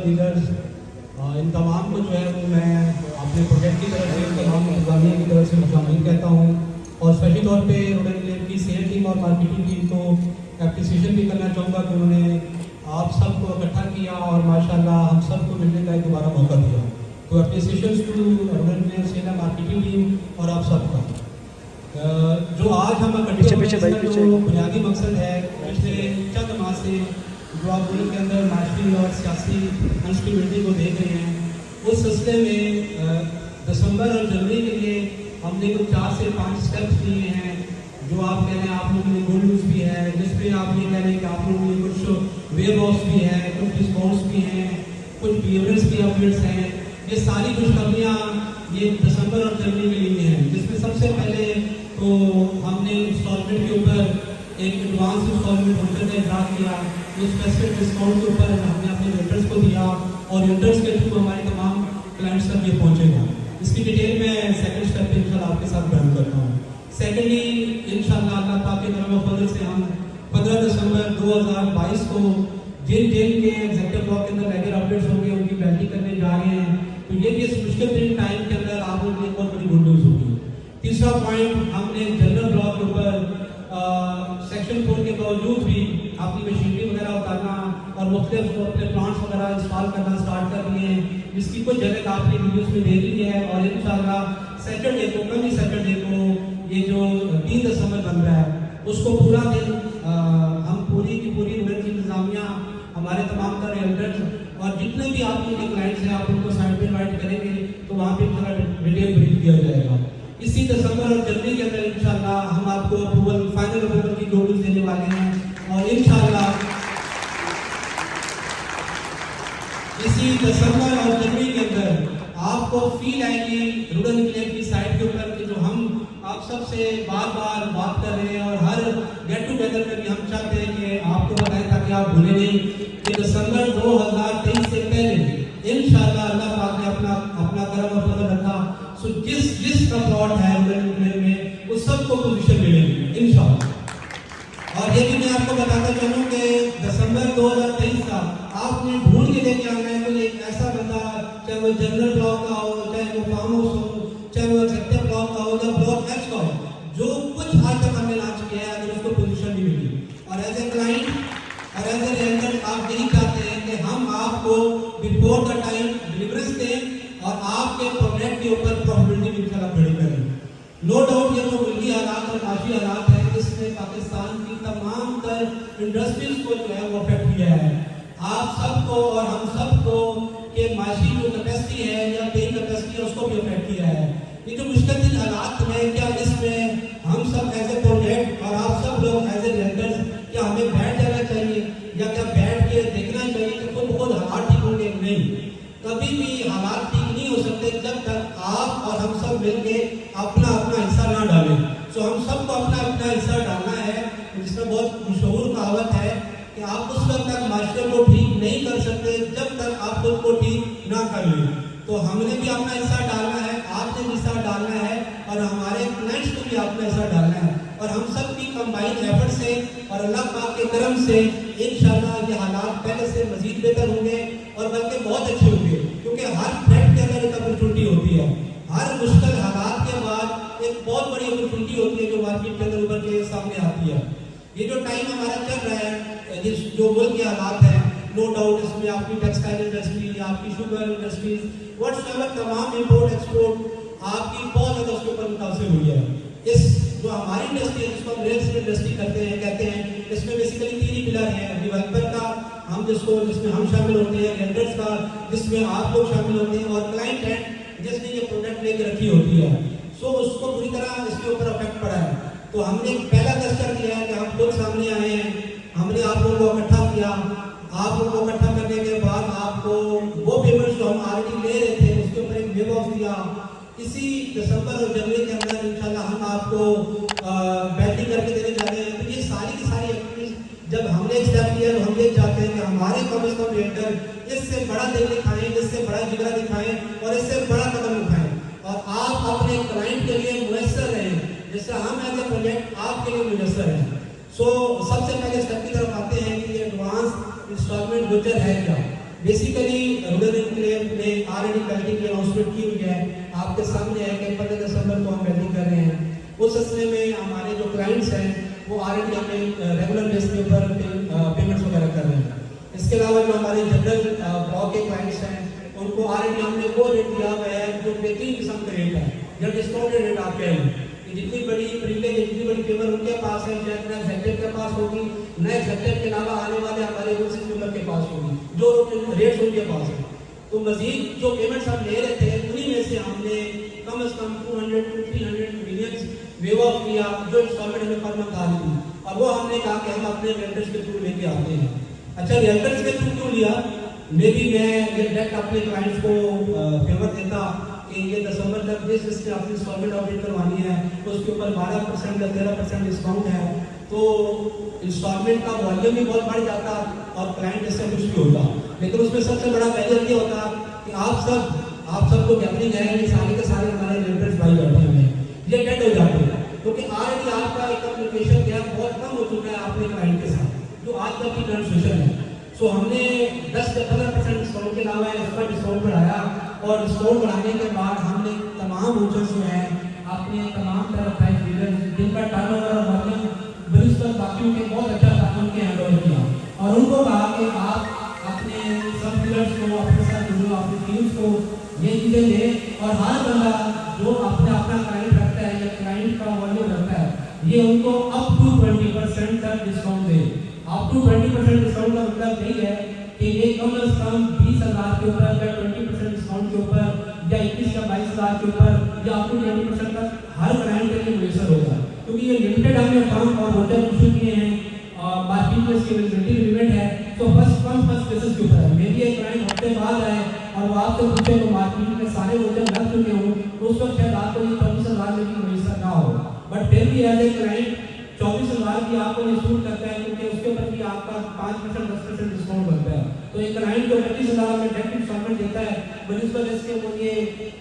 दीगर इन तमाम को जो है वो मैं अपने प्रोजेक्ट की तरफ से तमाम इंतजामिया की तरफ से मुशामिल कहता हूँ। और स्पेशली तौर पे रूरल विलेज की सेल टीम और मार्केटिंग टीम को एप्रिसिएशन भी करना चाहूँगा कि उन्होंने आप सबको इकट्ठा किया और माशाल्लाह हम सबको मिलने का एक दोबारा मौका दिया। तो appreciation to rural village sale marketing team और आप सबका। जो आज हम इकट्ठे जो बुनियादी मकसद है पिछले चंद माह से जो आप मुल्क के अंदर माशी और सियासी इंस्टेबिलिटी को देख रहे हैं, उस सिलसिले में दिसंबर और जनवरी के लिए हमने कुछ 4 से 5 स्टेप्स लिए हैं। जो आप कह रहे हैं आप लोगों ने गोल्ड न्यूज़ भी है, जिसमें आप ये कह रहे हैं कि आप लोगों ने कुछ वेयर हाउस भी है, कुछ डिस्काउंट्स भी हैं, कुछ बिहेवियर्स की अपडेट्स हैं। ये सारी खुशखबरियाँ ये दिसंबर और जनवरी के लिए हैं, जिसमें सबसे पहले तो हमने इंस्टॉलमेंट के ऊपर एक एडवांस इंस्टॉलमेंट होल्डर का इजहार किया। उस स्पेसिफिक डिस्काउंट के ऊपर हमने अपने वेंडर्स को दिया और वेंडर्स के थ्रू हमारे तमाम क्लाइंट्स तक ये पहुँचेगा। इसकी डिटेल में सेकंड स्टेप पे इंशाल्लाह आपके साथ बयान करता हूँ। सेकेंडली इंशाल्लाह अल्लाह पाक के करम और फजल से हम 15 दिसंबर 2022 को जिन के एग्जेक्टिव ब्लॉक के अंदर रेगुलर अपडेट्स होंगे उनकी बैटिंग करने जा रहे हैं। तो ये भी इस मुश्किल टाइम के अंदर आप लोगों की बहुत बड़ी गुड न्यूज़ होगी। तीसरा पॉइंट, हमने जनरल ब्लॉक के ऊपर सेक्शन 4 के बावजूद भी अपनी मशीनरी वगैरह उतारना और मुख्तलिफ अपने प्लांट्स वगैरह इंस्टॉल करना स्टार्ट कर दिए हैं, जिसकी कुछ जगह आपने वीडियोस में देख ली है। और इंशाल्लाह सैटरडे को, कल ही सैटरडे को ये जो 3 दिसंबर बन रहा है उसको पूरा दिन हम पूरी की पूरी रूरल की इंतजामिया, हमारे तमाम तरह एल्डर्स और जितने भी आपके क्लाइंट्स हैं आप उनको साइड पे इन्वाइट करेंगे तो वहाँ पे थोड़ा डिटेल ब्रीफ दिया जाएगा। इसी दिसंबर और जनवरी के अंदर इंशाल्लाह हम आपको अप्रूवल, फाइनल अप्रूवल की नोटिस देने वाले हैं। और इंशाल्लाह इसी दिसंबर और जनवरी के अंदर आपको फील आएगी रूरल विलेज की साइड के ऊपर कि जो हम आप सबसे बार बार बात कर रहे हैं और हर गेट टूगेदर में भी हम चाहते हैं कि आपको बताएं ताकि आप भूलें नहीं कि दिसंबर 2023 से पहले इंशाल्लाह अल्लाह पाक ने अपना करम और फजल रखा। सो जिस का प्लॉट है में उस सबको पोजीशन मिलेगी इंशाल्लाह। और ये भी मैं आपको बताना चाहूँ कि दिसंबर 2023 का आपने ढूंढ के लेके आना है कोई एक ऐसा बंदा, चाहे वो जनरल ब्लॉक का हो, चाहे वो फार्म हाउस हो, चाहे वो एक्सेप्टिव ब्लॉक का हो या ब्लॉक एक्स का हो, जो कुछ आज तक हमने लॉन्च किया है अगर उसको पोजीशन भी मिली। और एज ए क्लाइंट और एज ए रेंडर आप यही चाहते हैं कि हम आपको बिफोर द टाइम डिलीवरेंस दें और आपके प्रोजेक्ट के ऊपर प्रॉफिटेबिलिटी भी इंशाल्लाह खड़ी करें। नो डाउट ये जो मुल्की हालात और माशी हालात है इसमें पाकिस्तान की तमाम तर इंडस्ट्रीज को जो है वो अफेक्ट किया है। आप सबको और हम सबको के माशी जो कैपेसिटी है या पेइंग कैपेसिटी है उसको भी अफेक्ट किया है। ये जो मुश्किल हालात हैं, क्या इसमें हम सब एज ए प्रोजेक्ट और आप सब लोग एज ए रेंडर्स क्या हमें बैठ जाना चाहिए या क्या बैठ के देखना चाहिए कि खुद बहुत हालात ठीक होंगे? नहीं, कभी भी हालात ठीक नहीं हो सकते जब तक आप और हम सब मिलके अपना अपना हिस्सा ना डालें। सो हम सबको अपना अपना हिस्सा डालना है। जिसमें बहुत मशहूर कहावत है कि आप उस वक्त तक माशरे को ठीक नहीं कर सकते जब तक आप खुद को ठीक ना कर लें। तो हमने भी अपना हिस्सा डालना है, आपने भी हिस्सा डालना है और हमारे क्लाइंट्स को भी अपना हिस्सा डालना है। और हम सब की कंबाइंड एफर्ट से और अल्लाह पाक के करम से इंशाल्लाह ये हालात पहले से मजीद बेहतर होंगे और बल्कि बहुत अच्छे होंगे, क्योंकि हर थ्रेट के अंदर एक अपॉर्चुनिटी होती है। हर मुश्किल हालात के बाद एक बहुत बड़ी अपॉर्चुनिटी होती है जो मार्केट के अंदर उभर के सामने आती है। ये जो टाइम हमारा चल रहा है, जो मुल्क के हालात है, नो डाउट इसमें आपकी टेक्सटाइल इंडस्ट्री, आपकी शुगर इंडस्ट्रीज, व्हाट्सएवर तमाम इम्पोर्ट एक्सपोर्ट आपकी बहुत ज़्यादा उसके ऊपर मुतासिर हुई है। इस जो हमारी इंडस्ट्री है जिसको हम रियल एस्टेट इंडस्ट्री कहते हैं, इसमें बेसिकली 3 ही पिलर हैं। डेवलपर का हम जिसमें हम शामिल होते हैं, वेंडर्स का जिसमें आप लोग शामिल होते हैं और क्लाइंट एंड जिसने ये प्रोडक्ट लेके रखी होती है। सो उसको पूरी तरह इसके ऊपर अफेक्ट पड़ा है। तो हमने पहला कस्टर किया है कि हम खुद सामने आए हैं, हमने आप लोगों को इकट्ठा किया। आप लोगों को इकट्ठा करने के बाद आपको वो पेमेंट्स जो हम ऑलरेडी ले रहे थे उसके ऊपर एक वेव ऑफ दिया। इसी दिसंबर और जनवरी के अंदर इंशाल्लाह हम आपको बैटिंग करके देने जा रहे हैं। तो ये सारी की सारी एक्टिविटीज जब हमने एक स्टेप लिया तो हम ये चाहते हैं कि हमारे कम से कम रेंडर इससे बड़ा दिल दिखाएं, इससे बड़ा जिगरा दिखाएं और इससे बड़ा कदम उठाएं और आप अपने क्लाइंट के लिए मुयस्सर रहें जैसे हम एज ए प्रोजेक्ट आपके लिए मुयस्सर हैं। सो सबसे पहले स्टेप की तरफ आते हैं कि एडवांस इंस्टॉलमेंट वाउचर है क्या। बेसिकली रूरल इनक्लेव ने ऑलरेडी वेल्डिंग की अनाउंसमेंट की हुई है, आपके सामने है कि 15 दिसंबर को हम वेल्डिंग कर रहे हैं। उस सिलसिले में हमारे जो क्लाइंट्स हैं वो ऑलरेडी हमें रेगुलर बेस के ऊपर पेमेंट्स वगैरह कर रहे हैं। इसके अलावा जो हमारे जनरल ब्लॉक के क्लाइंट्स हैं उनको ऑलरेडी हमने वो रेट दिया हुआ है जो बेहतरीन किस्म का रेट है, जो डिस्काउंटेड रेट आप कह रहे हैं। जितनी बड़ी प्रिविलेज, जितनी बड़ी फेवर उनके पास है, शायद न एग्जेक्टिव के पास होगी, न एग्जेक्टिव के अलावा आने वाले हमारे रूल्स मेंबर के पास होगी, जो रेट्स उनके पास है। तो मजीद जो पेमेंट्स हम ले रहे थे उन्हीं में से हमने कम से कम 200 to 300 मिलियन वेव ऑफ किया, जो इंस्टॉलमेंट हमें पर मंथ आ रही थी, और वो हमने कहा कि हम अपने रेंटर्स के थ्रू लेके आते हैं। अच्छा, रेंटर्स के थ्रू क्यों लिया? मे भी मैं ये डायरेक्ट अपने क्लाइंट्स को फेवर देता कि ये दिसंबर तक जिस जिसने अपनी इंस्टॉलमेंट ऑडिट करवानी है तो उसके ऊपर 12% या 13% डिस्काउंट है, तो इंस्टॉलमेंट का वॉल्यूम भी बहुत बढ़ जाता और क्लाइंट इससे खुश भी होता। लेकिन उसमें सबसे बड़ा वैल्यू ये होता कि आप सबको गैदरिंग है, ये सारे के सारे हमारे रेंटर्स भाई बैठे हुए हैं, ये डेड हो जाते हैं, क्योंकि ऑलरेडी आपका एक कम्युनिकेशन गैप बहुत कम हो चुका है अपने क्लाइंट के साथ, जो आज तक की करंट सिचुएशन है। सो हमने 10 से 15% डिस्काउंट के अलावा एक्स्ट्रा डिस्काउंट बढ़ाया, और डिस्काउंट बढ़ाने के बाद हमने तमाम वोचर्स जो हैं अपने तमाम तरफ डीलर जिनका टर्नओवर और वॉल्यूम बरिस्टर बाकियों के बहुत अच्छा था उनके हैंडओवर किया, और उनको कहा कि आप अपने सब डीलर्स को अपने साथ जुड़ो, अपनी टीम्स को ये चीज़ें दें, और हर बंदा जो अपना क्लाइंट रखता है या क्लाइंट का वॉल्यूम रखता है, ये उनको अप टू 20% तक डिस्काउंट दे। अप टू 20% डिस्काउंट का मतलब यही है कि ये कम से कम 20,000 के ऊपर या 20% डिस्काउंट के ऊपर या 21 या 22,000 के ऊपर या अप टू 20% तक हर ब्रांड के लिए मुयसर होगा, क्योंकि ये लिमिटेड हमने फर्म और वोटर इशू किए हैं, मार्केट में इसकी एलिजिबिलिटी लिमिट है। तो फर्स्ट बेसिस के ऊपर है, मेरी एक क्लाइंट हफ्ते बाद आए और वो आपसे पूछे तो मार्केट में सारे वोटर लग चुके हों, तो उस वक्त शायद आपको ये 24,000 लेकिन मुयसर ना हो, बट फिर भी एज ए क्लाइंट 24,000 की आपको ये सूट करता है, क्योंकि उसके ऊपर भी आपका 5% 10% डिस्काउंट बनता है। तो एक क्लाइंट को 25,000 में डायरेक्ट इंस्टॉलमेंट देता है, बट इस वजह से वो ये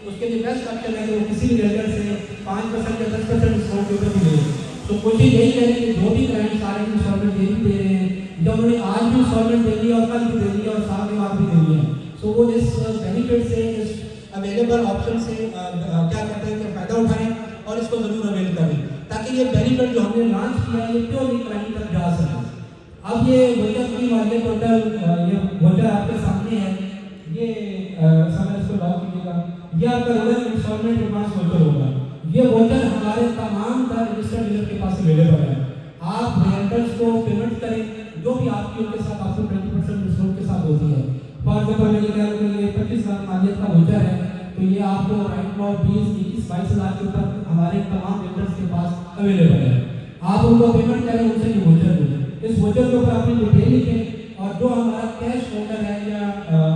उसके लिए बेस्ट ऑप्शन है कि वो किसी भी रेंडर से 5% या 10% डिस्काउंट के ऊपर भी ले। तो कोशिश यही है कि जो भी क्लाइंट सारे इंस्टॉलमेंट दे रहे हैं, जब उन्होंने आज भी इंस्टॉलमेंट दे दी और कल भी दे दी और साल के बाद भी दे दी है, तो वो इस बेनिफिट से, इस अवेलेबल ऑप्शन से क्या करते हैं कि फ़ायदा उठाएं और इसको ज़रूर अवेल करें, ताकि ये बेनिफिट जो हमने लॉन्च किया है ये प्योरली क्लाइंट तक जा सके। अब ये वोटर फ्री वाले टोटल ये वोटर आपके सामने है, ये समय इसको लॉक कीजिएगा, ये आपका रूरल इंस्टॉलमेंट एडवांस वोटर होगा। ये वोटर हमारे तमाम रजिस्टर्ड डीलर के पास अवेलेबल है। आप रेंटर्स को पेमेंट करें, जो भी आपकी उनके साथ आपको 20% डिस्काउंट के साथ होती है। फॉर एग्जाम्पल मैं ये कह रहा हूँ कि ये 25,000 मालियत का वोटर है, तो ये आपको राइट नाउ 20-22,000 के ऊपर हमारे तमाम रेंटर्स के पास अवेलेबल है। आप उनको पेमेंट करें, उनसे ये वोटर दें, इस वोटर के ऊपर अपनी डिटेल लिखें, और जो हमारा कैश काउंटर है या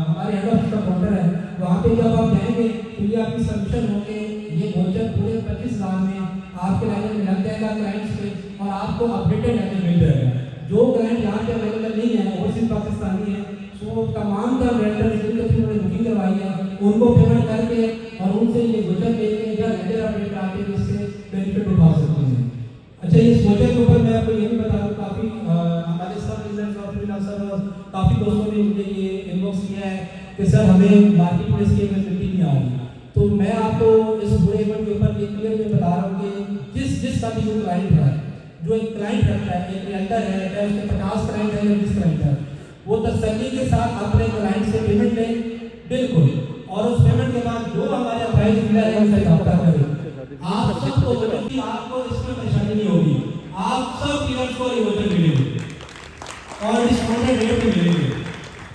हमारे हेड ऑफिस का काउंटर है, वहाँ पे जब आप जाएंगे तो ये आपकी सबमिशन होके ये वोचर पूरे 25,000 में आपके लाइन में लग जाएगा क्लाइंट्स पे, और आपको अपडेटेड लाइन मिल जाएगा। जो क्लाइंट यहाँ पे अवेलेबल नहीं है, ओवरसीज पाकिस्तानी है, सो तमाम का रेंटर्स जिनके थ्रू उन्होंने बुकिंग करवाई है उनको पेमेंट करके और उनसे ये वोचर लेके या लेटर अपडेट आके इससे बेनिफिट उठा सकते हैं। अच्छा, इस वोचर के ऊपर मैं आपको ये भी बता दूँ, काफ़ी हमारे सब रिजल्ट और काफ़ी दोस्तों ने मुझे ये इनबॉक्स किया है कि सर हमें मार्केट प्लेस की अवेलेबिलिटी नहीं आ रही। तो मैं आपको इस पूरे इवेंट के ऊपर ये क्लियर में बता रहा हूँ कि जिस का भी जो क्लाइंट है, जो एक क्लाइंट रखता है, एक रेंटर है, चाहे उसके 50 क्लाइंट है या 20 क्लाइंट है, वो तसल्ली के साथ अपने क्लाइंट से पेमेंट लें, बिल्कुल, और उस पेमेंट के बाद जो हमारे अप्राइज डीलर है उनसे रब्ता करें। आप सबको आपको इसमें परेशानी नहीं होगी, आप सब डीलर्स को रिवोटर मिलेंगे और डिस्काउंटेड रेट पे मिलेंगे,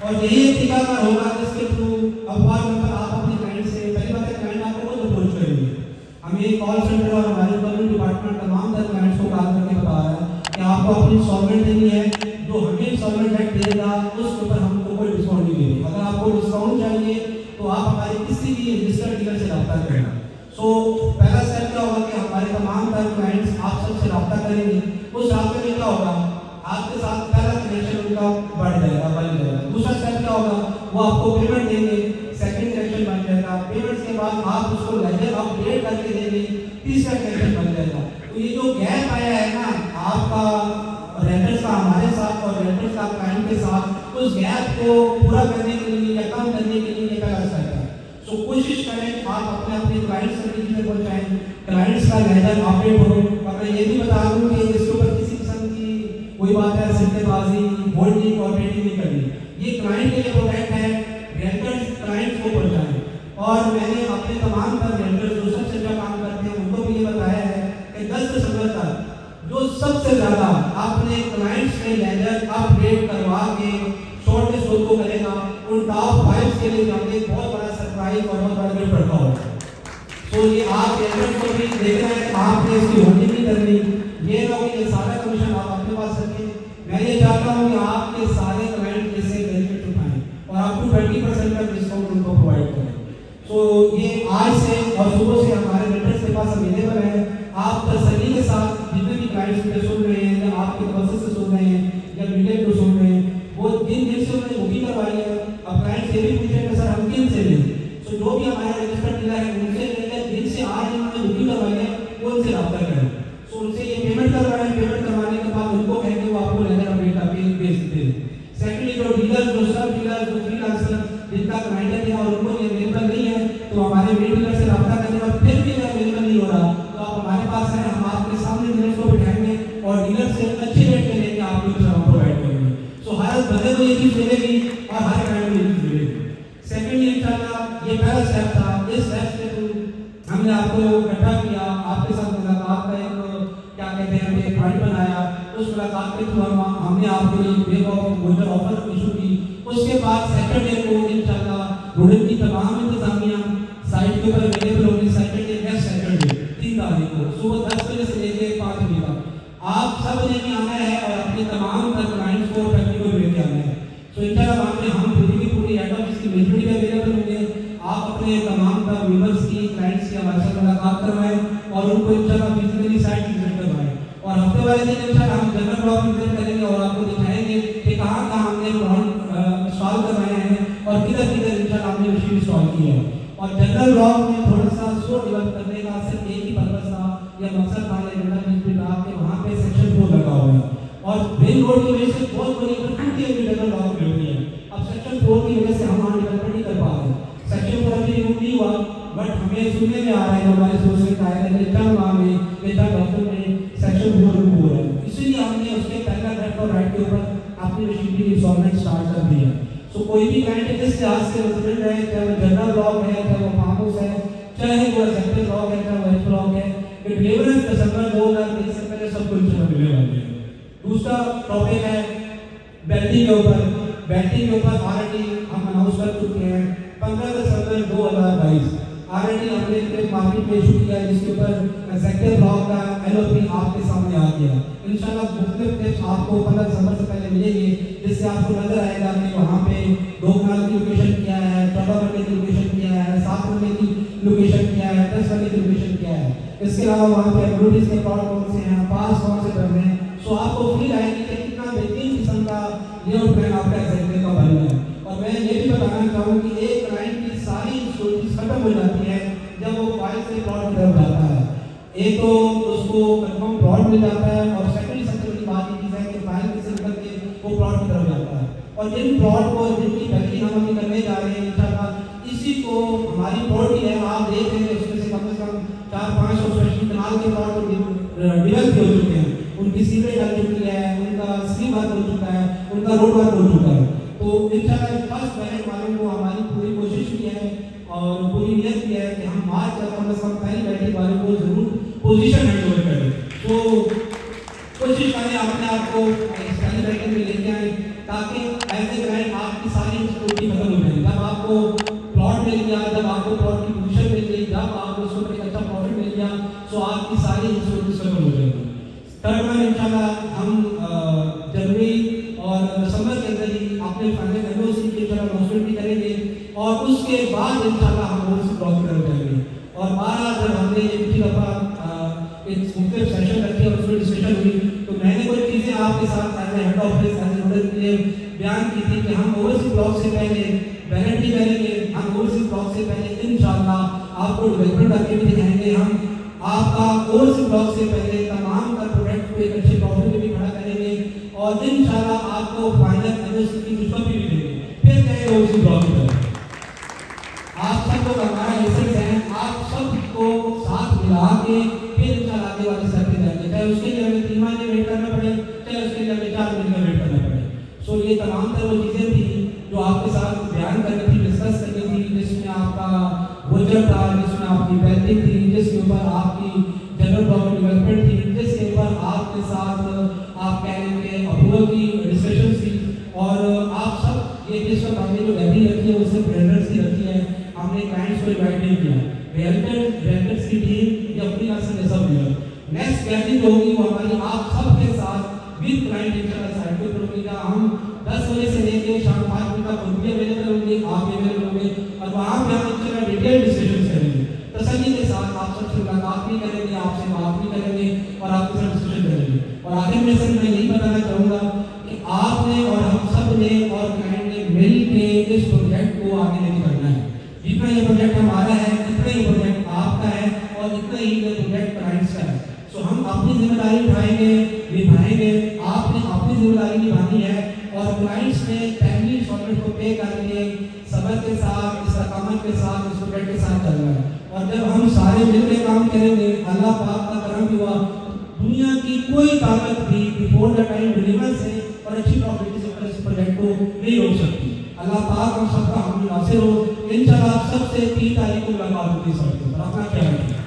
और यही एक तरीका होगा जिसके थ्रू अफवाह नंबर आप अपने क्लाइंट से पहली बात है क्लाइंट आपको खुद अप्रोच करेंगे। हम ये कॉल सेंटर और हमारे गवर्नमेंट डिपार्टमेंट तमाम तरह क्लाइंट्स को कॉल करके बता रहा है कि आपको अपनी इंस्टॉलमेंट देनी है, जो हमें इंस्टॉलमेंट रेट देगा उसके ऊपर हमको कोई डिस्काउंट नहीं देंगे। अगर आपको डिस्काउंट चाहिए तो आप हमारे किसी भी रजिस्टर्ड डीलर से रब्ता करें। सो पहला स्टेप क्या होगा कि हमारे तमाम तरह क्लाइंट्स आप सबसे रब्ता करेंगे, उस रास्ते में क्या होगा, आपके साथ पहला कनेक्शन उनका बढ़ जाएगा, बन जाएगा। दूसरा स्टेप क्या होगा, वो आपको पेमेंट देंगे, सेकंड कनेक्शन बन जाएगा, पेमेंट के बाद आप उसको लेजर अपडेट करके देंगे, तीसरा कनेक्शन बन जाएगा। तो ये जो गैप आया है ना आपका रेंटर्स का हमारे साथ और रेंटर्स का क्लाइंट के साथ, उस गैप को पूरा करने के लिए या कम करने के लिए ये पहला स्टेप है। सो कोशिश करें आप अपने अपने क्लाइंट्स तक चीज़ें पहुँचाएं, क्लाइंट्स का लेजर अपडेट हो। और मैं ये भी बता दूँ कि इसके ऊपर किसी किस्म की कोई बात है सिलतेबाजी होल्डिंग कोऑपरेटिव नहीं करनी। ये क्लाइंट के लिए प्रोडक्ट है, रेंटर्स क्लाइंट्स को पहुँचाएं। और मैंने अपने तमाम तर रेंटर्स जो सबसे अच्छा काम करते हैं उनको भी ये बताया है कि 10 दिसंबर तक जो सबसे ज़्यादा अपने क्लाइंट्स के लेजर अपडेट करवा के शॉर्टलिस्ट को करेगा, उन टॉप 5 के लिए हमने बहुत बड़ा सरप्राइज और बहुत बड़ा गिफ्ट रखा होगा। तो ये आप लेजर को भी देखना है, आपने इसकी होल्डिंग नहीं करनी। ये ना हो कि सारा कमीशन आप अपने पास रखें। मैं ये चाहता हूँ कि आपके सारे क्लाइंट इससे बेनिफिट उठाएं और आपको 20% का डिस्काउंट उनको प्रोवाइड करें। तो ये आज से और सुबह से हमारे रेंटर्स के पास अवेलेबल है। आप तसल्ली के साथ जितने भी क्लाइंट्स मुझे सुन रहे हैं या आपके तवज्जो से सुन रहे हैं या मीडिया को सुन रहे हैं, वो जिन दिन से उन्होंने बुकिंग करवाई है, अब क्लाइंट से भी पूछे कि सर हम किन से लें। तो जो भी हमारा रजिस्टर्ड डीलर है उनसे लेंगे, जिनसे आज उन्होंने बुकिंग करवाई है वो उनसे रब्ता करें। तो उनसे ये पेमेंट करवाएं, पेमेंट करवाने के बाद उनको कहेंगे वो आपको लेजर अपडेट करके भेज देते हैं। सेकेंडली जो डीलर जो सब डीलर जो फ्रीलांसर जिनका क्लाइंट है और उनको ये अवेलेबल नहीं है तो हमारे मेन डीलर से रब्ता करें। और फिर भी अगर अवेलेबल नहीं हो रहा तो आप हमारे पास है, हम आपके सामने डीलर को बिठाएंगे और डीलर से अच्छे रेट पे लेके आप लोग सेवा प्रोवाइड करेंगे। सो हर बंदे को ये चीज़ मिलेगी और हर क्लाइंट को ये चीज़ मिलेगी। सेकेंडली इंशाल्लाह ये पहला स्टेप था। इस स्टेप से हमने आपको इकट्ठा किया, आपके साथ मुलाकात का एक क्या कहते हैं एक पॉइंट बनाया। उस मुलाकात के थ्रू हमने आपको एक web of voter offer issue की। उसके बाद सैटरडे को इंशाल्लाह रुड़न की तमाम इंतजामिया साइट के ऊपर अवेलेबल होगी। सैटरडे नेक्स्ट सैटरडे 3 तारीख को सुबह 10 बजे से लेकर 5 बजे तक आप सब ने भी आना है और अपने तमाम तर क्लाइंट्स को फैमिली को लेके आना है। तो इंशाल्लाह वहाँ पे हम पूरी की पूरी हेड ऑफिस की मेजोरिटी में अवेलेबल होंगे। आप अपने तमाम तर व्यूअर्स की क्लाइंट्स की हमारे साथ मुलाकात करवाएं और उनको इंशाल्लाह फिजिकली साइट विजिट करवाएं। और हफ्ते वाले दिन इंशाल्लाह हम जनरल ब्लॉक विजिट करेंगे और आपको दिखाएंगे कि कहाँ कहाँ हमने प्लांट इंस्टॉल करवाए हैं और किधर किधर इंशाल्लाह हमने मशीन इंस्टॉल की है। और जनरल ब्लॉक में थोड़ा सा स्लो डेवलप करने का सिर्फ एक ही पर्पस था या मकसद था कि वहाँ पे सेक्शन 4 लगा हुआ है और मेन रोड की वजह से बहुत बड़ी अपॉर्चुनिटी जनरल ब्लॉक में हुई है। अब सेक्शन 4 की वजह से हम वहाँ डेवलपमेंट नहीं कर पा रहे। सेक्शन 4 अभी रिमूव नहीं हुआ, बट हमें सुनने में आ रहा है हमारे सोर्स से आया है कि चंद माह में डॉक्टर में सेक्शन 4 रिमूव हो रहा है। इसलिए हमने उसके पहला लेफ्ट और राइट के ऊपर अपनी मशीनरी इंस्टॉलमेंट स्टार्ट कर दी है। सो कोई भी क्लाइंट जिस लिहाज से रेजिडेंट है, चाहे वो जनरल ब्लॉक है, चाहे वो फार्म हाउस है, चाहे वो सेक्टर ब्लॉक है, चाहे वो एच ब्लॉक है, डिलीवरेंस दिसंबर 2023 से पहले सब कुछ मिलने वाली है। दूसरा टॉपिक है बैटिंग के ऊपर। बैटिंग के ऊपर ऑलरेडी हम अनाउंस कर चुके हैं 15 दिसंबर 2022 ऑलरेडी हमने एक मार्केट में इशू किया जिसके ऊपर सेक्टर ब्लॉक का एलओपी आपके सामने आ गया। इंशाल्लाह मुख्तलिफ टिप्स आपको 15 दिसंबर से पहले मिलेंगे जिससे आपको नजर आएगा कि वहाँ पे 2 कनाल की लोकेशन क्या है, 14 मरले की लोकेशन क्या है, 7 मरले की लोकेशन क्या है, 10 मरले की लोकेशन क्या है। इसके अलावा वहाँ पे एग्रोडिस के प्लॉट कौन से हैं, पास कौन से कर रहे हैं। सो आपको फील आएगी कि कितना बेहतरीन किस्म का लेआउट प्लान आपका एग्जैक्टली का बन है। और मैं ये भी बताना चाहूँ कि एक क्लाइंट की सारी स्टोरीज खत्म हो जाती है जब वो फाइल से प्लॉट की तरफ जाता है। एक तो उसको कंफर्म प्लॉट मिल जाता है और सेकेंडरी सबसे बड़ी बात ये है कि फाइल से निकल के वो प्लॉट की तरफ जाता है। और जिन प्लॉट को जिनकी बैटिंग हम अभी करने जा रहे हैं इंशाल्लाह इसी को हमारी प्लॉट ही है। आप देख रहे हैं उसमें से कम 4-5 स्पेशल कनाल के प्लॉट डेवलप हो चुके हैं, उनकी सीवरेज लग चुकी है, उनका स्कीम वर्क हो चुका है, उनका रोड वर्क हो चुका है। तो इंशाल्लाह फर्स्ट बैलेट वालों को हमारी पूरी कोशिश की है और पूरी नियत की है कि हम मार्च तक कम से कम पहली बैटिंग वालों को जरूर पोजीशन हैंड ओवर करें। तो कोशिश करें अपने आप को पहली बैटिंग में लेके आए ताकि ऐसे क्लाइंट आपकी सारी स्टोरी खत्म हो जाए। जब आपको प्लॉट मिल गया, जब आपको प्लॉट की पोजीशन मिल गई, जब आपको उसको एक अच्छा प्रॉफिट मिल गया तो आपकी सारी स्टोरी खत्म हो जाएगी। थर्ड में इंशाल्लाह हम जनवरी और दिसंबर के अंदर ही अपने फाइनल एनओसी की अनाउंसमेंट भी करेंगे और उसके बाद इंशाल्लाह हम उस ब्लॉक की तरफ जाएंगे। और 12 जब हमने ये पिछली दफा एक मुख्तलिफ सेशन रखे और उसमें डिस्कशन हुई तो मैंने कुछ चीज़ें आपके साथ as a head office as a nodal के लिए बयान की थी कि हम ओवरसीज ब्लॉक से पहले बैलेट भी करेंगे। हम ओवरसीज ब्लॉक से पहले इंशाल्लाह आपको डेवलपमेंट करके भी दिखाएंगे। हम आपका ओवरसीज ब्लॉक से पहले तमाम का प्रोडक्ट को एक अच्छे प्रॉफिट में भी खड़ा करेंगे और और इंशाल्लाह आपको फाइनल एनिवर्सरी की खुशखबरी भी देंगे। फिर कहेंगे उसी ब्लॉग की तरफ। आप सब लोग हमारा एसेट हैं, आप सबको साथ मिला के फिर इंशाल्लाह आगे वाले स्तर पे जाएंगे, चाहे उसके लिए हमें 3 महीने वेट करना पड़े, चाहे उसके लिए हमें 4 महीने वेट करना पड़े। सो ये तमाम तरह वो चीज़ें थी जो आपके साथ बयान करनी थी, डिस्कस करनी थी, जिसमें आपका वजन था, जिसमें आपकी बैटिंग थी, जिसके ऊपर आपकी जनरल प्रॉपर्टी डेवलपमेंट थी, जिसके ऊपर आपके साथ आप कह रहे थे अप्रूवल की डिस्कशन थी। और आप सब ये जिस वक्त हमने जो गैलरी रखी है उससे प्रेजेंट्स की रखी है, हमने क्लाइंट्स को इनवाइट नहीं किया। रियल्टर्स की टीम या अपनी तरफ से सब दिया। नेक्स्ट गैलरी जो होगी वो हमारी आप सबके साथ विद क्लाइंट इंशाल्लाह साइड पे होगी, जहाँ हम 10 बजे से लेके शाम 5 बजे तक उनके अवेलेबल होंगे, आप भी अवेलेबल होंगे और वहाँ पे हम इंशाल्लाह डिटेल डिस्कशन करेंगे, तसल्ली के साथ आप सबसे मुलाकात भी करेंगे, आपसे बात भी करेंगे और आपके साथ डिस्कशन करेंगे। और आखिर में सर मैं यही बताना चाहूँगा कि आपने और हम सब ने और क्लाइंट ने मिल के इस प्रोजेक्ट को आगे लेके बढ़ना है। जितना ये प्रोजेक्ट हमारा है, इतना ही प्रोजेक्ट आपका है और इतना ही ये प्रोजेक्ट क्लाइंट्स का है। सो हम अपनी जिम्मेदारी उठाएंगे, निभाएंगे, आपने अपनी जिम्मेदारी निभानी है और क्लाइंट्स ने टाइमली इंस्टॉलमेंट को पे करके सब्र के साथ, इस्तकामत के साथ, इस प्रोजेक्ट के साथ चलना है। और जब हम सारे मिलकर काम करेंगे, अल्लाह पाक का करम हुआ, दुनिया की कोई ताकत भी बिफोर द टाइम डिलीवर से और अच्छी प्रॉपर्टी से इस प्रोजेक्ट को नहीं रोक सकती। अल्लाह पाक हम सबका हम नासिर हो। इंशाल्लाह सबसे 3 तारीख को मुलाकात होगी। सब अपना ख्याल रखिए।